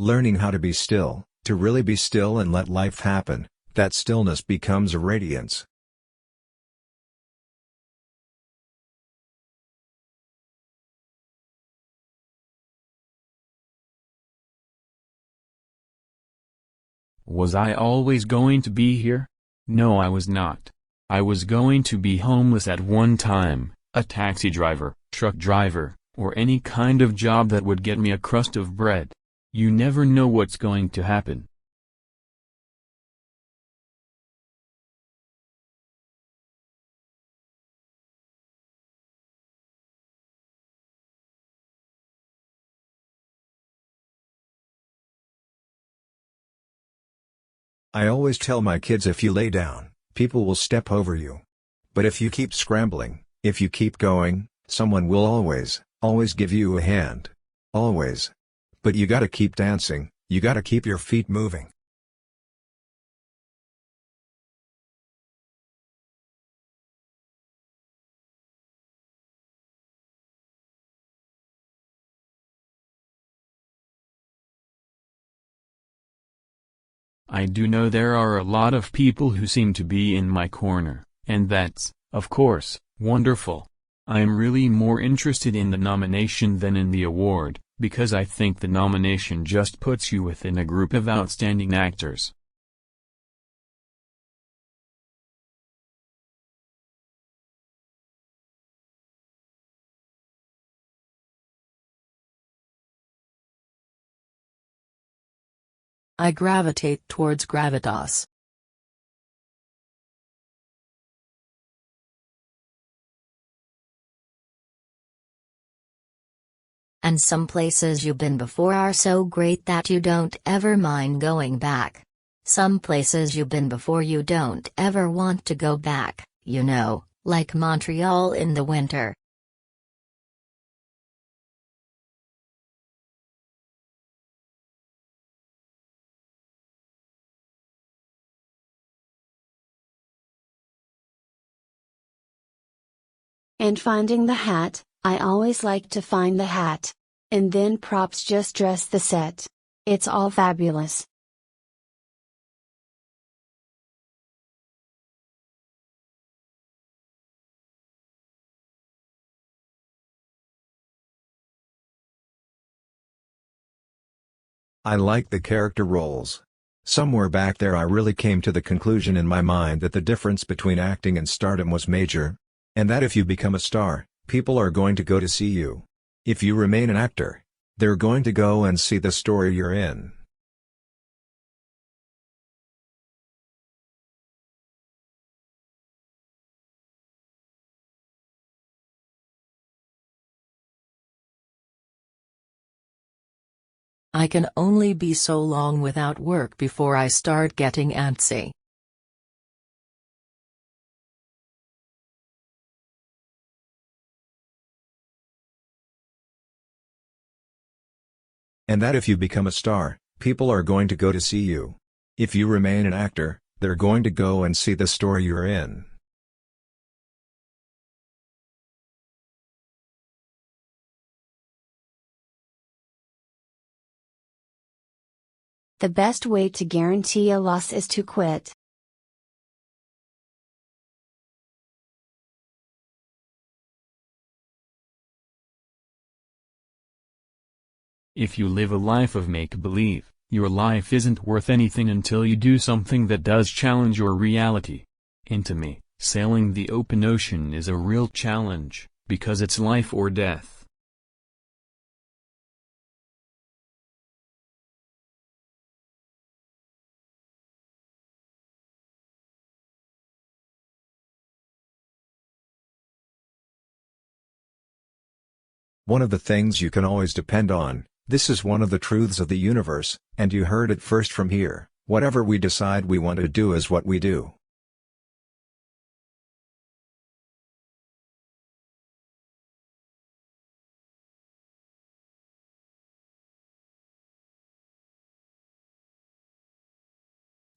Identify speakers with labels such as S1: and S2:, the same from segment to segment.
S1: Learning how to be still, to really be still and let life happen, that stillness becomes a radiance.
S2: Was I always going to be here? No, I was not. I was going to be homeless at one time, a taxi driver, truck driver, or any kind of job that would get me a crust of bread. You never know what's going to happen.
S1: I always tell my kids, if you lay down, people will step over you. But if you keep scrambling, if you keep going, someone will always give you a hand. Always. But you gotta keep dancing, you gotta keep your feet moving.
S2: I do know there are a lot of people who seem to be in my corner, and that's, of course, wonderful. I'm really more interested in the nomination than in the award, because I think the nomination just puts you within a group of outstanding actors.
S3: I gravitate towards gravitas. And some places you've been before are so great that you don't ever mind going back. Some places you've been before you don't ever want to go back, you know, like Montreal in the winter.
S4: And finding the hat, I always like to find the hat. And then props just dress the set. It's all fabulous.
S1: I like the character roles. Somewhere back there I really came to the conclusion in my mind that the difference between acting and stardom was major. And that if you become a star, people are going to go to see you. If you remain an actor, they're going to go and see the story you're in.
S3: I can only be so long without work before I start getting antsy.
S1: And that if you become a star, people are going to go to see you. If you remain an actor, they're going to go and see the story you're in.
S4: The best way to guarantee a loss is to quit.
S2: If you live a life of make-believe, your life isn't worth anything until you do something that does challenge your reality. And to me, sailing the open ocean is a real challenge, because it's life or death.
S1: One of the things you can always depend on, this is one of the truths of the universe, and you heard it first from here: whatever we decide we want to do is what we do.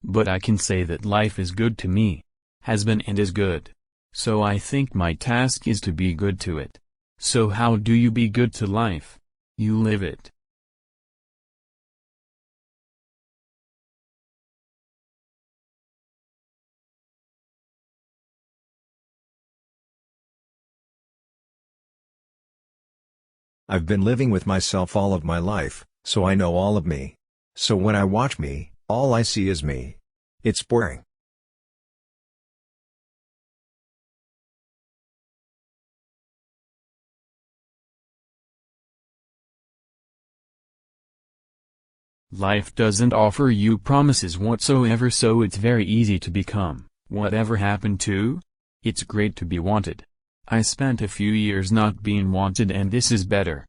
S2: But I can say that life is good to me. Has been and is good. So I think my task is to be good to it. So how do you be good to life? You live it.
S1: I've been living with myself all of my life, so I know all of me. So when I watch me, all I see is me. It's boring.
S2: Life doesn't offer you promises whatsoever, so it's very easy to become whatever happened to. It's great to be wanted. I spent a few years not being wanted, and this is better.